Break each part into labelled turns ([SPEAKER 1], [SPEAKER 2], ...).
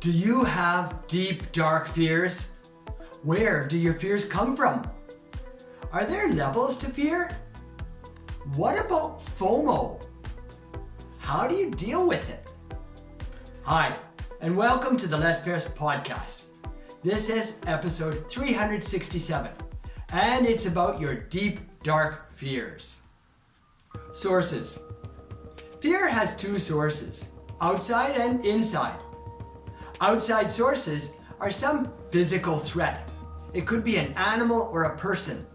[SPEAKER 1] Do you have deep, dark fears? Where do your fears come from? Are there levels to fear? What about FOMO? How do you deal with it? Hi, and welcome to the Less Fears podcast. This is episode 367, and it's about your deep, dark fears. Sources. Fear has two sources, outside and inside. Outside sources are some physical threat. It could be an animal or a person.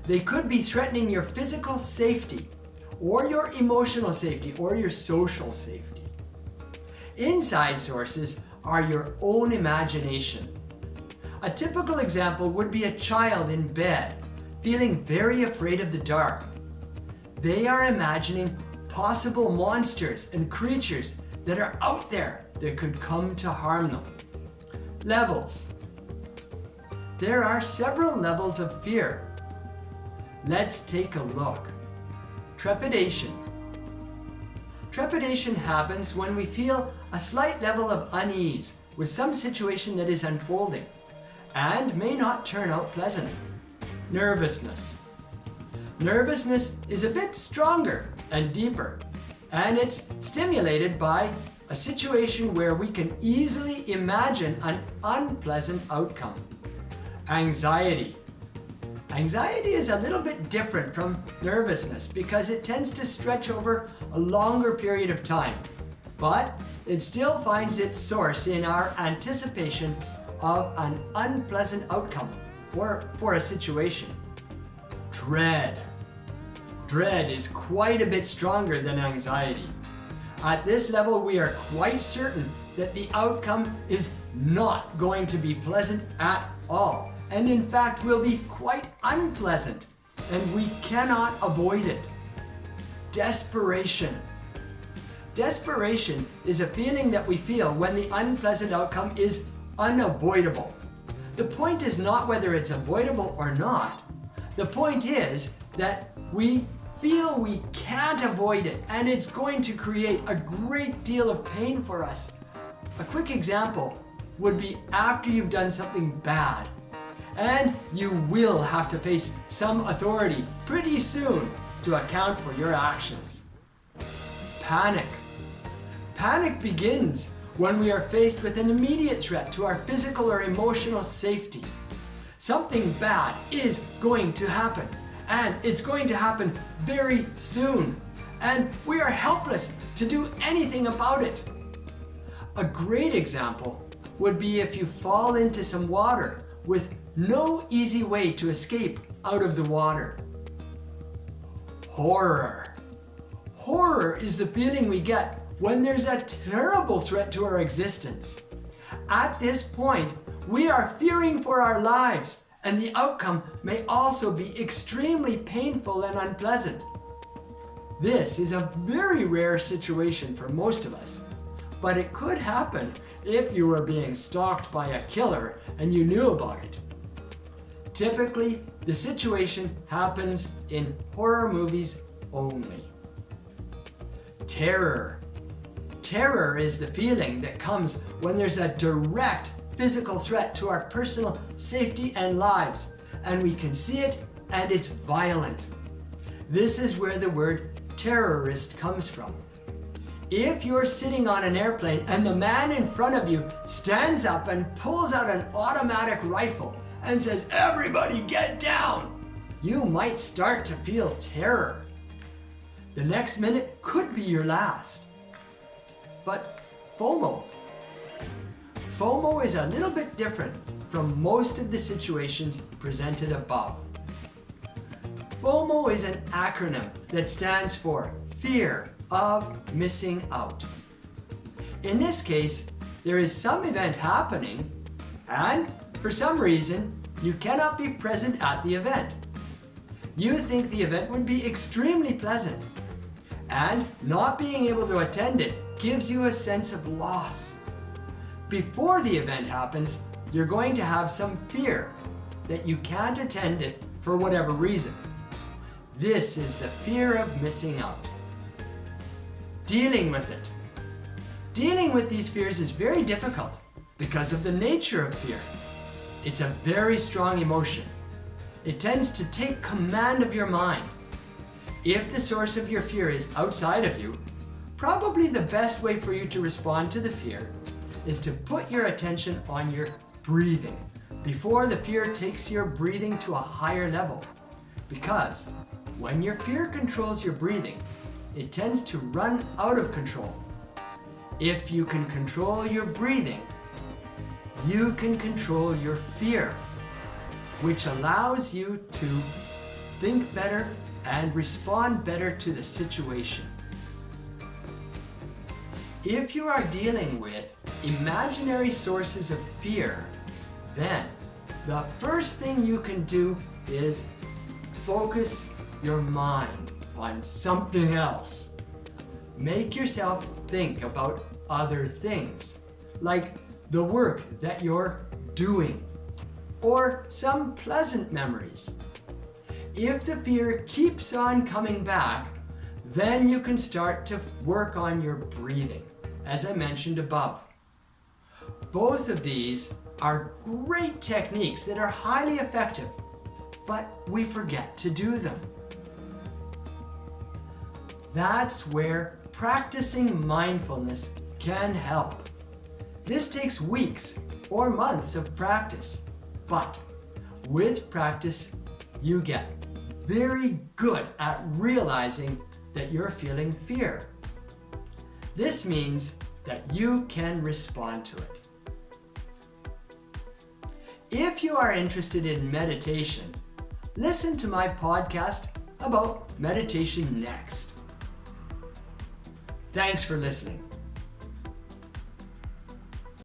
[SPEAKER 1] They could be threatening your physical safety, or your emotional safety, or your social safety. Inside sources are your own imagination. A typical example would be a child in bed, feeling very afraid of the dark. They are imagining possible monsters and creatures that are out there that could come to harm them. Levels. There are several levels of fear. Let's take a look. Trepidation. Trepidation happens when we feel a slight level of unease with some situation that is unfolding and may not turn out pleasant. Nervousness. Nervousness is a bit stronger and deeper, and it's stimulated by a situation where we can easily imagine an unpleasant outcome. Anxiety. Anxiety is a little bit different from nervousness because it tends to stretch over a longer period of time, but it still finds its source in our anticipation of an unpleasant outcome or for a situation. Dread. Dread is quite a bit stronger than anxiety. At this level, we are quite certain that the outcome is not going to be pleasant at all, and in fact will be quite unpleasant, and we cannot avoid it. Desperation. Desperation is a feeling that we feel when the unpleasant outcome is unavoidable. The point is not whether it's avoidable or not. The point is that we feel we can't avoid it, and it's going to create a great deal of pain for us. A quick example would be after you've done something bad, and you will have to face some authority pretty soon to account for your actions. Panic. Panic begins when we are faced with an immediate threat to our physical or emotional safety. Something bad is going to happen, and it's going to happen very soon, and we are helpless to do anything about it. A great example would be if you fall into some water with no easy way to escape out of the water. Horror. Horror is the feeling we get when there's a terrible threat to our existence. At this point, we are fearing for our lives, and the outcome may also be extremely painful and unpleasant. This is a very rare situation for most of us, but it could happen if you were being stalked by a killer and you knew about it. Typically, the situation happens in horror movies only. Terror. Terror is the feeling that comes when there's a direct physical threat to our personal safety and lives, and we can see it, and it's violent. This is where the word terrorist comes from. If you're sitting on an airplane and the man in front of you stands up and pulls out an automatic rifle and says, "Everybody get down," you might start to feel terror. The next minute could be your last. But FOMO. FOMO is a little bit different from most of the situations presented above. FOMO is an acronym that stands for Fear of Missing Out. In this case, there is some event happening, and for some reason, you cannot be present at the event. You think the event would be extremely pleasant, and not being able to attend it gives you a sense of loss. Before the event happens, you're going to have some fear that you can't attend it for whatever reason. This is the fear of missing out. Dealing with it. Dealing with these fears is very difficult because of the nature of fear. It's a very strong emotion. It tends to take command of your mind. If the source of your fear is outside of you, probably the best way for you to respond to the fear is to put your attention on your breathing before the fear takes your breathing to a higher level. Because when your fear controls your breathing, it tends to run out of control. If you can control your breathing, you can control your fear, which allows you to think better and respond better to the situation. If you are dealing with imaginary sources of fear, then the first thing you can do is focus your mind on something else. Make yourself think about other things, like the work that you're doing, or some pleasant memories. If the fear keeps on coming back, then you can start to work on your breathing, as I mentioned above. Both of these are great techniques that are highly effective, but we forget to do them. That's where practicing mindfulness can help. This takes weeks or months of practice, but with practice, you get very good at realizing that you're feeling fear. This means that you can respond to it. If you are interested in meditation, listen to my podcast about meditation next. Thanks for listening.